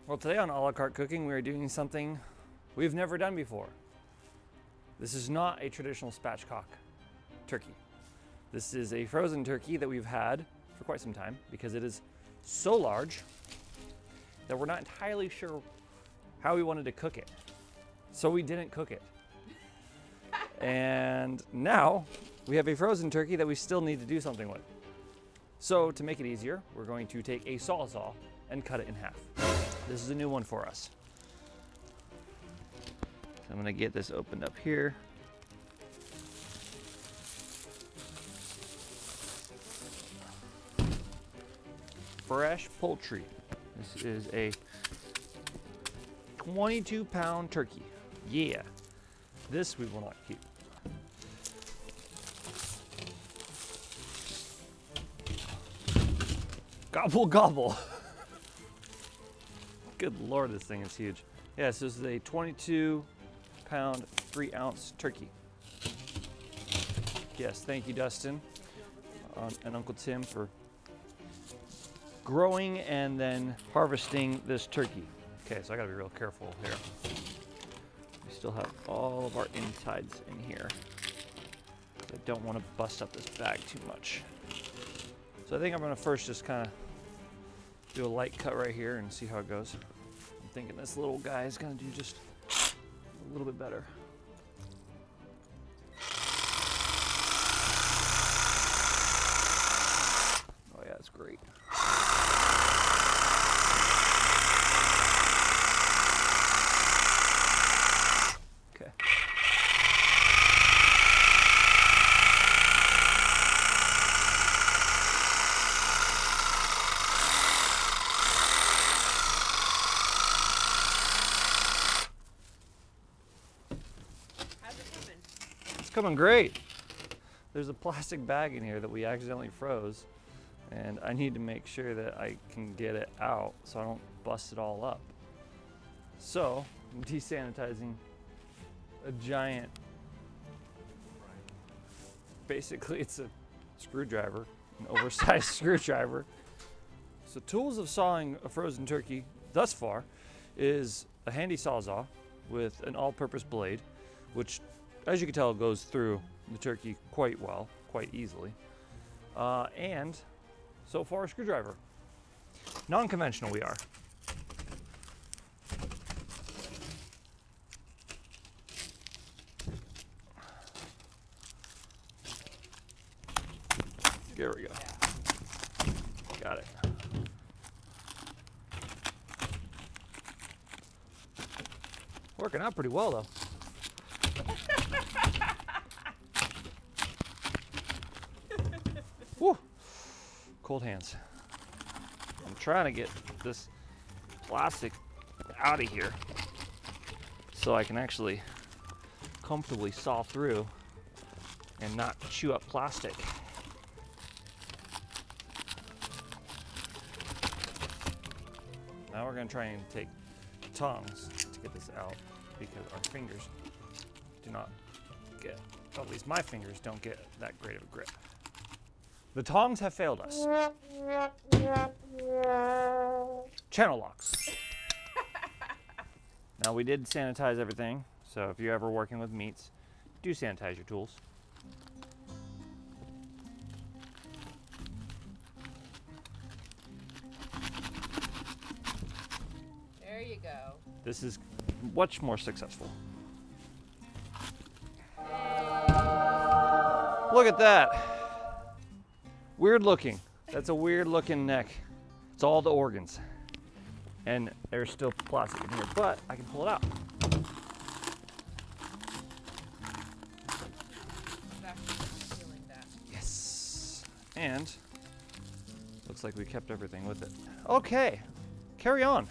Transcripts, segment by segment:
Well, today on Carte Cooking, we are doing something we've never done before. This is not a traditional spatchcock turkey. This is a frozen turkey that we've had for quite some time because it is so large that we're not entirely sure how we wanted to cook it. So we didn't cook it. And now we have a frozen turkey that we still need to do something with. So to make it easier, we're going to take a sawzall and cut it in half. This is a new one for us. So I'm gonna get this opened up here. Fresh poultry. This is a 22-pound turkey. Yeah, this we will not keep. Gobble, gobble. Good Lord, this thing is huge. Yes, this is a 22-pound, 3-ounce turkey. Yes, thank you, Dustin and Uncle Tim for growing and then harvesting this turkey. Okay, so I gotta be real careful here. We still have all of our insides in here. I don't want to bust up this bag too much. So I think I'm gonna first just kind of do a light cut right here and see how it goes. I'm thinking this little guy is gonna do just a little bit better. Oh yeah, it's great. Okay. Coming great. There's a plastic bag in here that we accidentally froze, and I need to make sure that I can get it out so I don't bust it all up. So I'm desanitizing a giant, basically it's a screwdriver, an oversized screwdriver. So tools of sawing a frozen turkey thus far is a handy sawzall with an all-purpose blade, which as you can tell, goes through the turkey quite well, quite easily. And so far, a screwdriver. Non-conventional we are. There we go. Got it. Working out pretty well though. Woo. Cold hands. I'm trying to get this plastic out of here so I can actually comfortably saw through and not chew up plastic. Now we're going to try and take tongs to get this out because our fingers do not get, at least my fingers don't get that great of a grip. The tongs have failed us. Channel locks. Now we did sanitize everything, so if you're ever working with meats, do sanitize your tools. There you go. This is much more successful. Look at that. Weird looking. That's a weird looking neck. It's all the organs. And there's still plastic in here, but I can pull it out. Yes. And looks like we kept everything with it. Okay, carry on.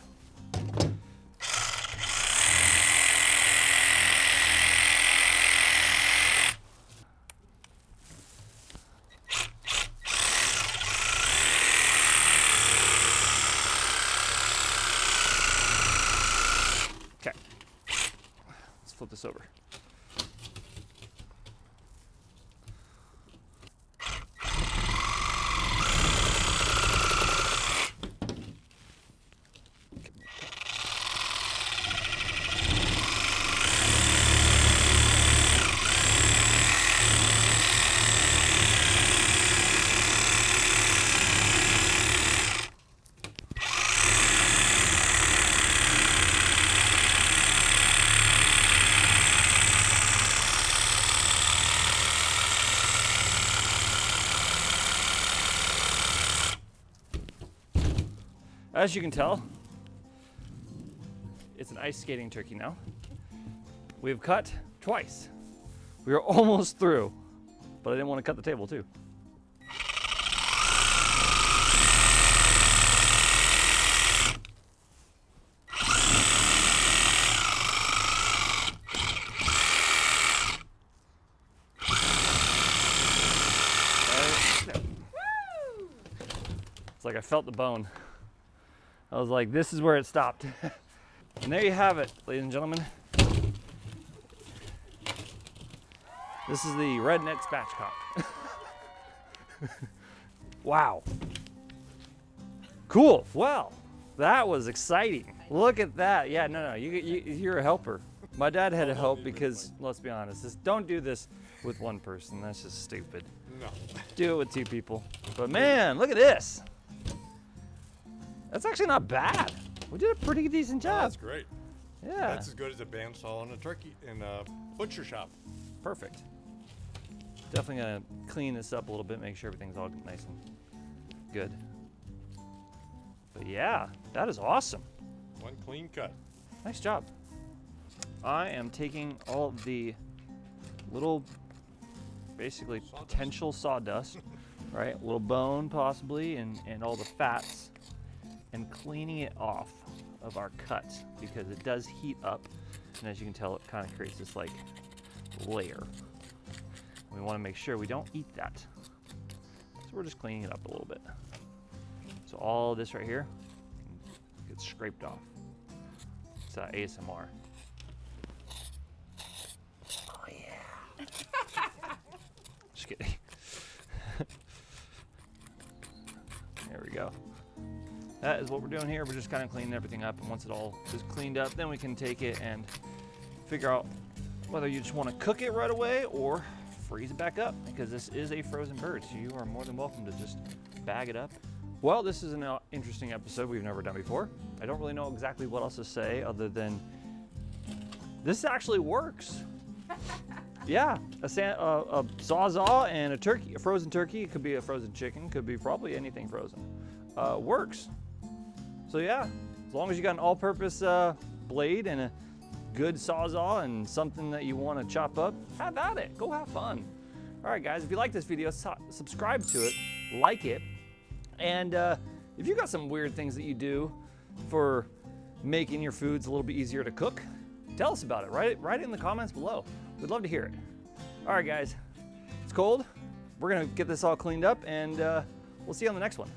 Flip this over. as you can tell, it's an ice skating turkey now. We've cut twice. We are almost through, but I didn't want to cut the table too. It's like I felt the bone. I was like, this is where it stopped. And there you have it, ladies and gentlemen. This is the redneck spatchcock. Wow. Cool. Well, that was exciting. Look at that. Yeah, no, you're a helper. My dad had to help because, let's be honest, don't do this with one person. That's just stupid. No. Do it with two people. But man, look at this. That's actually not bad. We did a pretty decent job. That's great. Yeah. That's as good as a bandsaw in a turkey in a butcher shop. Perfect. Definitely gonna clean this up a little bit, make sure everything's all nice and good. But yeah, that is awesome. One clean cut. Nice job. I am taking all of the little, basically Sawdust. potential sawdust, right? A little bone possibly, and all the fats, and cleaning it off of our cut because it does heat up, and as you can tell, it kind of creates this like layer. We want to make sure we don't eat that, so we're just cleaning it up a little bit. So all this right here gets scraped off. It's ASMR. Oh yeah. Just kidding. There we go. That is what we're doing here. We're just kind of cleaning everything up, and once it all is cleaned up, then we can take it and figure out whether you just want to cook it right away or freeze it back up, because this is a frozen bird, so you are more than welcome to just bag it up. Well, this is an interesting episode we've never done before. I don't really know exactly what else to say other than this actually works. Yeah, a sawzall and a turkey, a frozen turkey. It could be a frozen chicken, could be probably anything frozen. Works. So yeah, as long as you got an all-purpose blade and a good sawzall and something that you want to chop up, have at it. Go have fun. All right, guys, if you like this video, subscribe to it, like it, and if you got some weird things that you do for making your foods a little bit easier to cook, tell us about it. Write it in the comments below. We'd love to hear it. All right, guys, it's cold. We're gonna get this all cleaned up, and we'll see you on the next one.